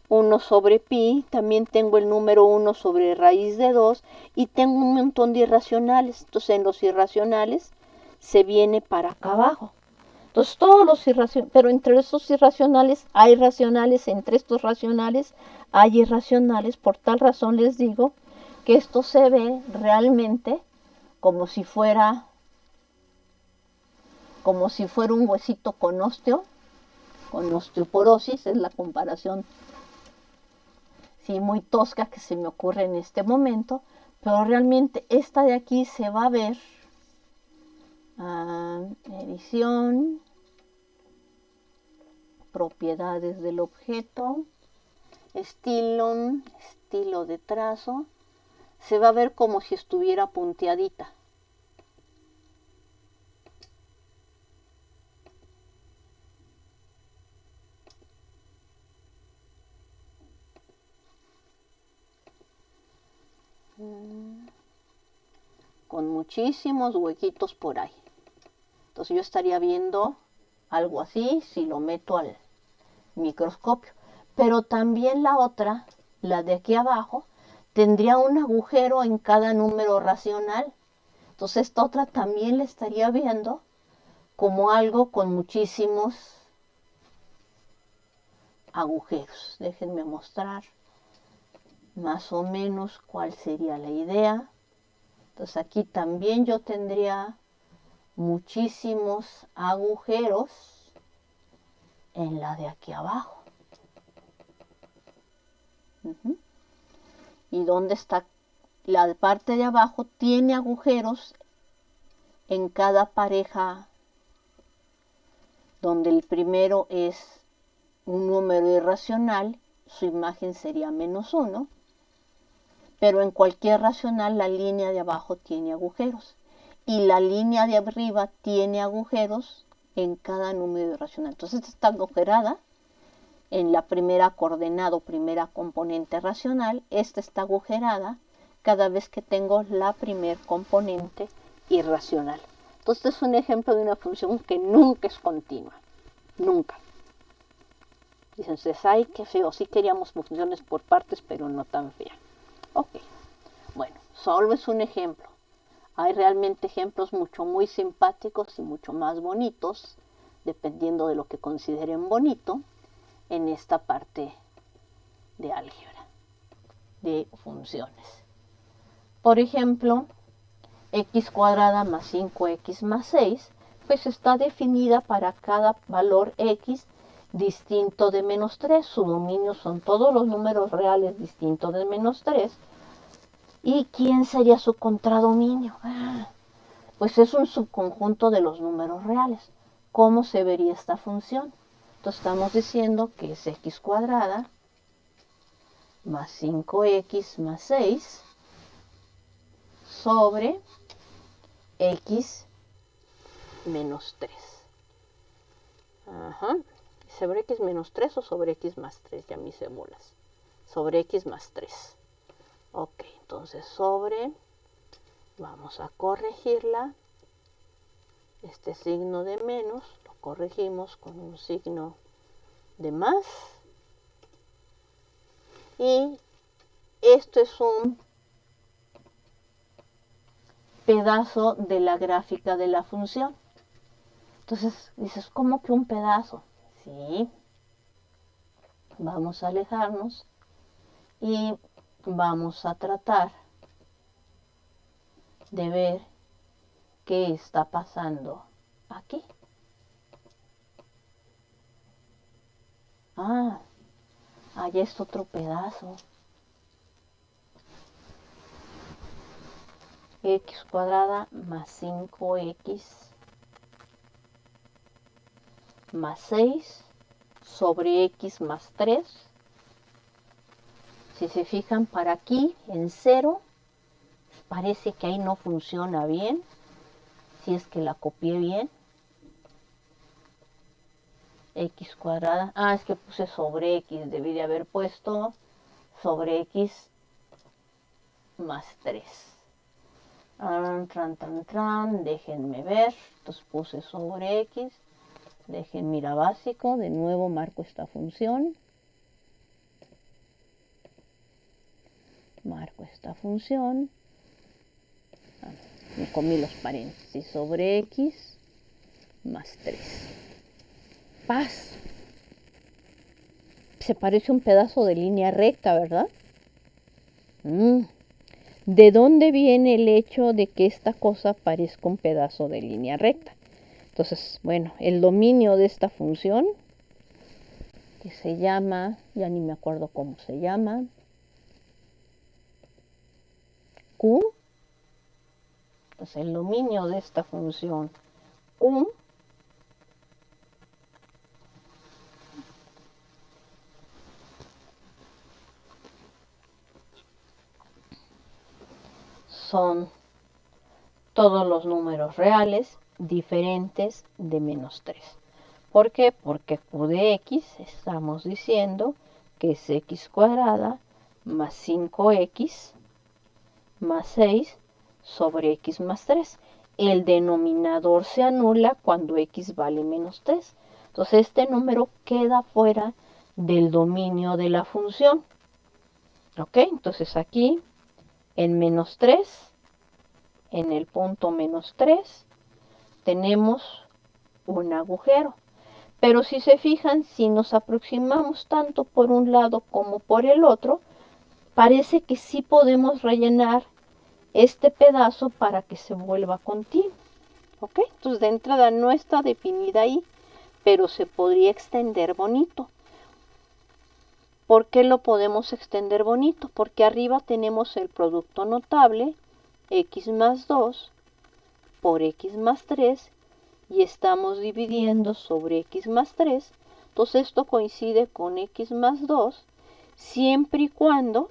1 sobre pi, también tengo el número 1 sobre raíz de 2, y tengo un montón de irracionales. Entonces, en los irracionales se viene para acá abajo. Entonces, todos los irracionales, pero entre esos irracionales hay racionales, entre estos racionales hay irracionales. Por tal razón les digo que esto se ve realmente como si fuera un huesito con osteoporosis. Es la comparación, sí, muy tosca que se me ocurre en este momento, pero realmente esta de aquí se va a ver, edición, propiedades del objeto, estilo de trazo, se va a ver como si estuviera punteadita. Con muchísimos huequitos por ahí. Entonces yo estaría viendo algo así si lo meto al microscopio. Pero también la otra, la de aquí abajo, tendría un agujero en cada número racional. Entonces esta otra también la estaría viendo como algo con muchísimos agujeros. Déjenme mostrar más o menos cuál sería la idea. Entonces aquí también yo tendría muchísimos agujeros en la de aquí abajo. ¿Y dónde está? La parte de abajo tiene agujeros en cada pareja, donde el primero es un número irracional, su imagen sería -1, pero en cualquier racional la línea de abajo tiene agujeros y la línea de arriba tiene agujeros en cada número irracional. Entonces esta está agujerada en la primera coordenada o primera componente racional. Esta está agujerada cada vez que tengo la primer componente irracional. Entonces es un ejemplo de una función que nunca es continua, nunca. Dicen ustedes, ay, qué feo, sí queríamos funciones por partes, pero no tan fea. Ok, bueno, solo es un ejemplo. Hay realmente ejemplos muy simpáticos y mucho más bonitos, dependiendo de lo que consideren bonito, en esta parte de álgebra, de funciones. Por ejemplo, x cuadrada más 5x más 6, pues está definida para cada valor x distinto de -3. Su dominio son todos los números reales distintos de -3. ¿Y quién sería su contradominio? Pues es un subconjunto de los números reales. ¿Cómo se vería esta función? Entonces estamos diciendo que es x cuadrada más 5x más 6 sobre x menos 3. ¿Sobre x menos 3 o sobre x más 3? Ya me hice bolas. Sobre x más 3. Ok, entonces sobre, vamos a corregirla. Este signo de menos lo corregimos con un signo de más. Y esto es un pedazo de la gráfica de la función. Entonces dices, ¿cómo que un pedazo? Sí. Vamos a alejarnos y vamos a tratar de ver qué está pasando aquí. Allá es otro pedazo. x cuadrada más 5x más 6 sobre x más 3. Si se fijan para aquí en 0, parece que ahí no funciona bien, si es que la copié bien. X cuadrada, es que puse sobre x, debí de haber puesto sobre x más 3. Déjenme ver, entonces puse sobre x, dejen mira básico, de nuevo marco esta función. Me comí los paréntesis, sobre x más 3. Paz. Se parece un pedazo de línea recta, ¿verdad? ¿De dónde viene el hecho de que esta cosa parezca un pedazo de línea recta? Entonces, bueno, el dominio de esta función, que se llama, ya ni me acuerdo cómo se llama, Q. Entonces, el dominio de esta función Q son todos los números reales diferentes de menos 3. ¿Por qué? Porque Q de x estamos diciendo que es x cuadrada más 5x más 6 sobre x más 3. El denominador se anula cuando x vale menos 3. Entonces este número queda fuera del dominio de la función. ¿Ok? Entonces aquí en menos 3, en el punto menos 3, tenemos un agujero. Pero si se fijan, si nos aproximamos tanto por un lado como por el otro, parece que sí podemos rellenar este pedazo para que se vuelva continuo. ¿Ok? Entonces de entrada no está definida ahí, pero se podría extender bonito. ¿Por qué lo podemos extender bonito? Porque arriba tenemos el producto notable, x más 2 por x más 3, y estamos dividiendo sobre x más 3. Entonces esto coincide con x más 2, siempre y cuando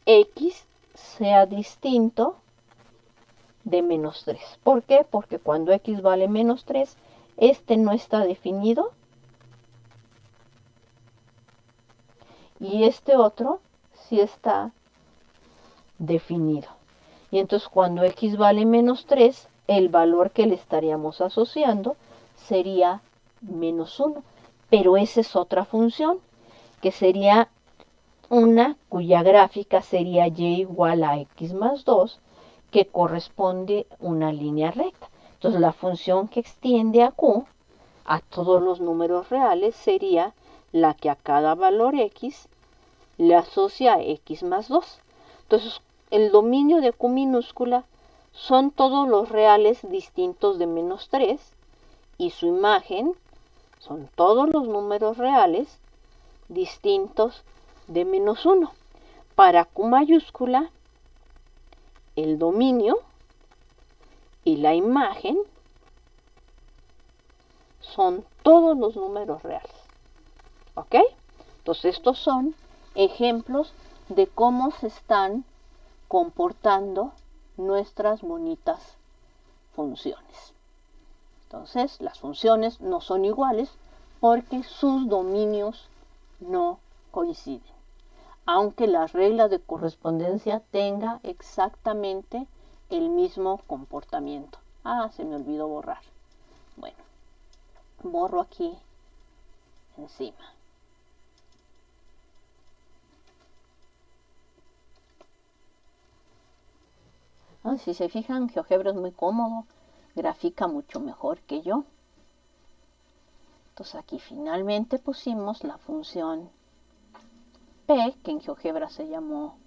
x sea distinto de menos 3. ¿Por qué? Porque cuando x vale menos 3, este no está definido y este otro sí está definido. Y entonces cuando x vale menos 3, el valor que le estaríamos asociando sería menos 1. Pero esa es otra función, que sería una cuya gráfica sería y igual a x más 2, que corresponde a una línea recta. Entonces la función que extiende a q, a todos los números reales, sería la que a cada valor x le asocia a x más 2. Entonces el dominio de q minúscula son todos los reales distintos de menos 3 y su imagen son todos los números reales distintos de menos 1. Para q mayúscula, el dominio y la imagen son todos los números reales. ¿Ok? Entonces estos son ejemplos de cómo se están comportando nuestras bonitas funciones. Entonces las funciones no son iguales porque sus dominios no coinciden, aunque la regla de correspondencia tenga exactamente el mismo comportamiento. Se me olvidó borrar. Bueno, borro aquí encima. Si se fijan, GeoGebra es muy cómodo, grafica mucho mejor que yo. Entonces aquí finalmente pusimos la función P, que en GeoGebra se llamó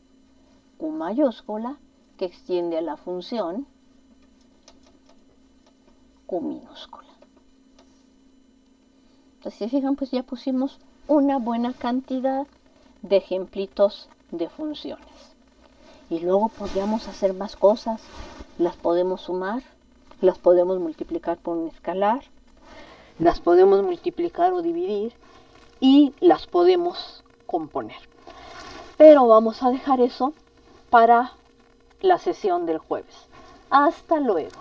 Q mayúscula, que extiende a la función Q minúscula. Entonces, si se fijan, pues ya pusimos una buena cantidad de ejemplitos de funciones. Y luego podríamos hacer más cosas. Las podemos sumar, las podemos multiplicar por un escalar, las podemos multiplicar o dividir y las podemos componer. Pero vamos a dejar eso para la sesión del jueves. Hasta luego.